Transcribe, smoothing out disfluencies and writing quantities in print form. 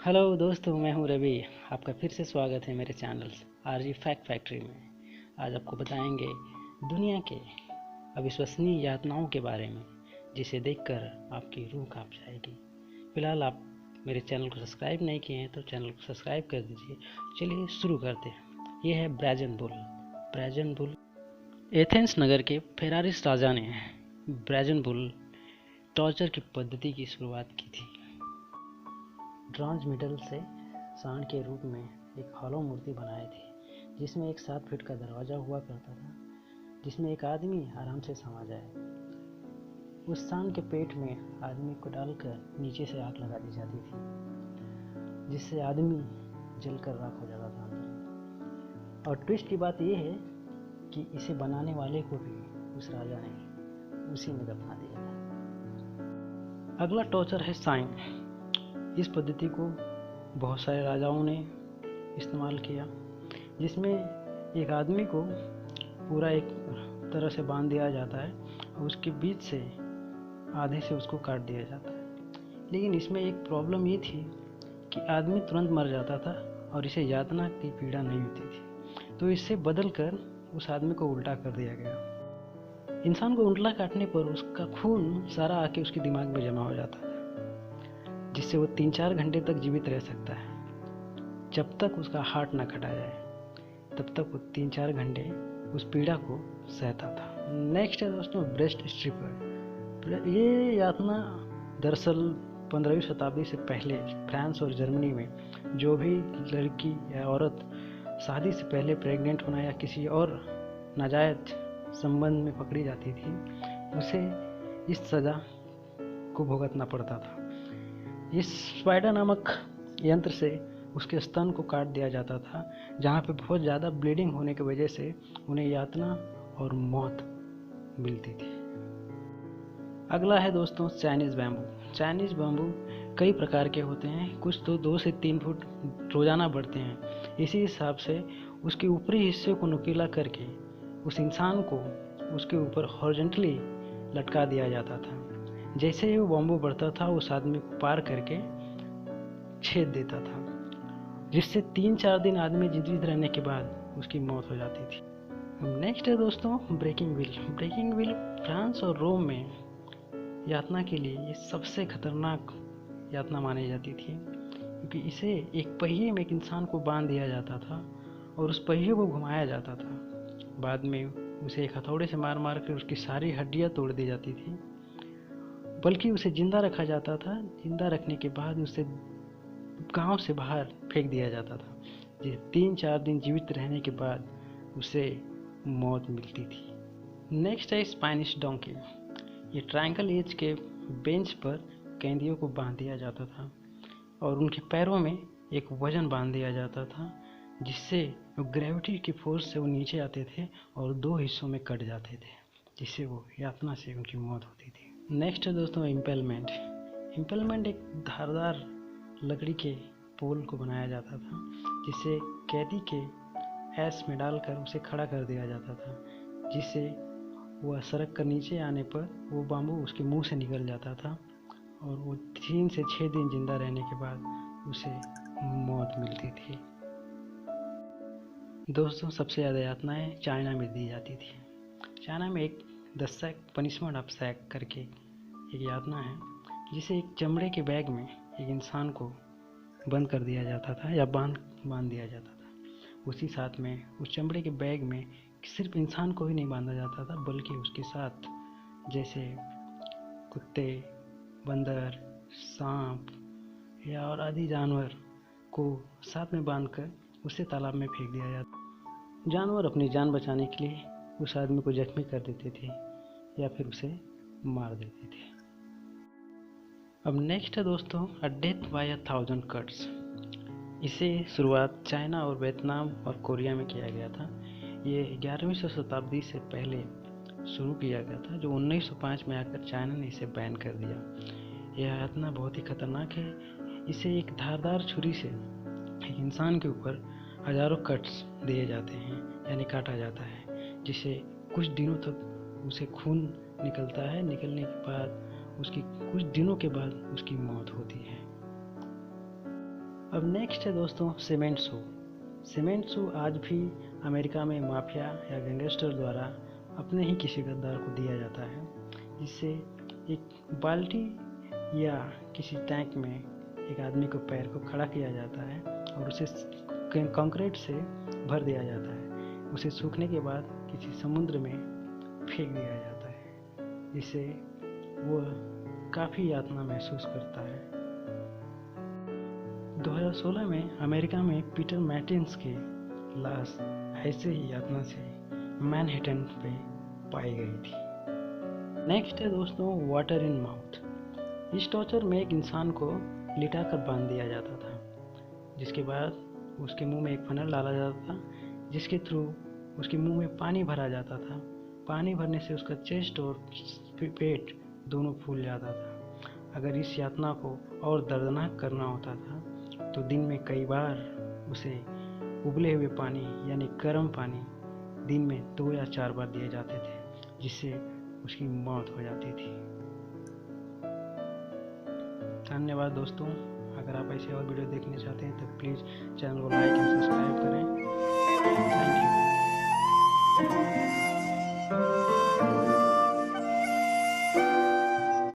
Hello दोस्तों, मैं हूं रवि। आपका फिर से स्वागत है मेरे चैनल आरजी फैक्ट फैक्ट्री में। आज आपको बताएंगे दुनिया के अविश्वसनीय यातनाओं के बारे में, जिसे देखकर आपकी रूह कांप जाएगी। फिलहाल आप मेरे चैनल को सब्सक्राइब नहीं किए हैं तो चैनल को सब्सक्राइब कर दीजिए। चलिए शुरू करते हैं। ये है ब्राजन बुल। ब्राजन बुल एथेंस नगर के फेरारिस राजा ने ब्राजन बुल टॉर्चर की पद्धति की शुरुआत की थी। ब्रॉन्ज मेटल से सांड के रूप में एक हॉलो मूर्ति बनाई थी, जिसमें एक 7 फीट का दरवाजा हुआ करता था, जिसमें एक आदमी आराम से समा जाए। उस सांड के पेट में आदमी को डालकर नीचे से आग लगा दी जाती थी, जिससे आदमी जलकर राख हो जाता था अंदर। और ट्विस्ट की बात यह है कि इसे बनाने वाले को भी उस राजा ने उसी में दफना दिया था। अगला टॉर्चर है साइन। इस पद्धति को बहुत सारे राजाओं ने इस्तेमाल किया, जिसमें एक आदमी को पूरा एक तरह से बांध दिया जाता है और उसके बीच से आधे से उसको काट दिया जाता है। लेकिन इसमें एक प्रॉब्लम ये थी कि आदमी तुरंत मर जाता था और इसे यातना की पीड़ा नहीं होती थी, तो इससे बदल कर उस आदमी को उल्टा कर दिया गया। इंसान को उल्टा काटने पर उसका खून सारा आके उसके दिमाग में जमा हो जाता है, जिससे वो 3-4 घंटे तक जीवित रह सकता है। जब तक उसका हार्ट ना कटा जाए तब तक वो 3-4 घंटे उस पीड़ा को सहता था। नेक्स्ट है दोस्तों ब्रेस्ट स्ट्रिपर। ये यातना दरअसल 15वीं शताब्दी से पहले फ्रांस और जर्मनी में जो भी लड़की या औरत शादी से पहले प्रेग्नेंट होना या किसी और नाजायज संबंध में पकड़ी जाती थी, उसे इस सज़ा को भुगतना पड़ता था। इस स्पाइडर नामक यंत्र से उसके स्तन को काट दिया जाता था, जहाँ पे बहुत ज़्यादा ब्लीडिंग होने की वजह से उन्हें यातना और मौत मिलती थी। अगला है दोस्तों चाइनीज़ बैम्बू। चाइनीज़ बैम्बू कई प्रकार के होते हैं, कुछ तो 2 से 3 फुट रोजाना बढ़ते हैं। इसी हिसाब से उसके ऊपरी हिस्से को नुकीला करके उस इंसान को उसके ऊपर हॉरिजॉन्टली लटका दिया जाता था। जैसे ही वो बॉम्बू बढ़ता था, उस आदमी को पार करके छेद देता था, जिससे 3-4 दिन आदमी जीवित रहने के बाद उसकी मौत हो जाती थी। नेक्स्ट है दोस्तों breaking wheel. Breaking wheel France और रोम में यातना के लिए ये सबसे खतरनाक यातना मानी जाती थी, क्योंकि इसे एक पहिए में एक इंसान को बांध दिया जाता था और उस पहिए को घुमाया जाता था। बाद में उसे एक हथौड़े से मार मार कर उसकी सारी हड्डियाँ तोड़ दी जाती थी, बल्कि उसे जिंदा रखा जाता था। जिंदा रखने के बाद उसे गांव से बाहर फेंक दिया जाता था, जिसे 3-4 दिन जीवित रहने के बाद उसे मौत मिलती थी। नेक्स्ट है स्पेनिश डोंकी। ये ट्रायंगल एज के बेंच पर कैदियों को बांध दिया जाता था और उनके पैरों में एक वजन बांध दिया जाता था, जिससे ग्रेविटी की फोर्स से वो नीचे आते थे और 2 हिस्सों में कट जाते थे, जिससे वो यातना से उनकी मौत होती थी। नेक्स्ट है दोस्तों इम्पेलमेंट। इम्पेलमेंट एक धारदार लकड़ी के पोल को बनाया जाता था, जिसे कैदी के ऐश में डालकर उसे खड़ा कर दिया जाता था, जिससे वह सड़क कर नीचे आने पर वो बाम्बू उसके मुंह से निकल जाता था और वो 3 से 6 दिन जिंदा रहने के बाद उसे मौत मिलती थी। दोस्तों सबसे ज़्यादा यातनाएँ चाइना में दी जाती थी। चाइना में एक the sack punishment of sack करके एक यातना है, जिसे एक चमड़े के बैग में एक इंसान को बंद कर दिया जाता था या बांध दिया जाता था। उसी साथ में उस चमड़े के बैग में सिर्फ इंसान को ही नहीं बांधा जाता था, बल्कि उसके साथ जैसे कुत्ते, बंदर, सांप या और आदि जानवर को साथ में बांधकर उसे तालाब में फेंक दिया जाता। जानवर अपनी जान बचाने के लिए उस आदमी को जख्मी कर देते थे या फिर उसे मार देते थे। अब नेक्स्ट है दोस्तों अ डेथ बाय 1000 कट्स। इसे शुरुआत चाइना और वियतनाम और कोरिया में किया गया था। ये 11वीं शताब्दी से पहले शुरू किया गया था, जो 1905 में आकर चाइना ने इसे बैन कर दिया। यह यातना बहुत ही खतरनाक है। इसे एक धारदार छुरी से एक इंसान के ऊपर हजारों कट्स दिए जाते हैं, यानी काटा जाता है, जिससे कुछ दिनों तक उसे खून निकलता है। निकलने के बाद उसकी कुछ दिनों के बाद उसकी मौत होती है। अब नेक्स्ट है दोस्तों सीमेंट शू। सीमेंट शू आज भी अमेरिका में माफिया या गैंगस्टर द्वारा अपने ही किसी गद्दार को दिया जाता है, जिससे एक बाल्टी या किसी टैंक में एक आदमी को पैर को खड़ा किया जाता है और उसे कंक्रीट से भर दिया जाता है। उसे सूखने के बाद किसी समुद्र में फेंक दिया जाता है, जिससे वो काफ़ी यातना महसूस करता है। 2016 में अमेरिका में पीटर मैटिन्स की लाश ऐसे ही यातना से मैनहट्टन पे पाई गई थी। नेक्स्ट है दोस्तों वाटर इन माउथ। इस टॉर्चर में एक इंसान को लिटा कर बांध दिया जाता था, जिसके बाद उसके मुंह में एक फनल डाला जाता था, जिसके थ्रू उसके मुंह में पानी भरा जाता था। पानी भरने से उसका चेस्ट और पेट दोनों फूल जाता था। अगर इस यातना को और दर्दनाक करना होता था तो दिन में कई बार उसे उबले हुए पानी यानी गर्म पानी दिन में 2 या 4 बार दिए जाते थे, जिससे उसकी मौत हो जाती थी। धन्यवाद दोस्तों। अगर आप ऐसे और वीडियो देखना चाहते हैं तो प्लीज़ चैनल को लाइक एंड सब्सक्राइब करें।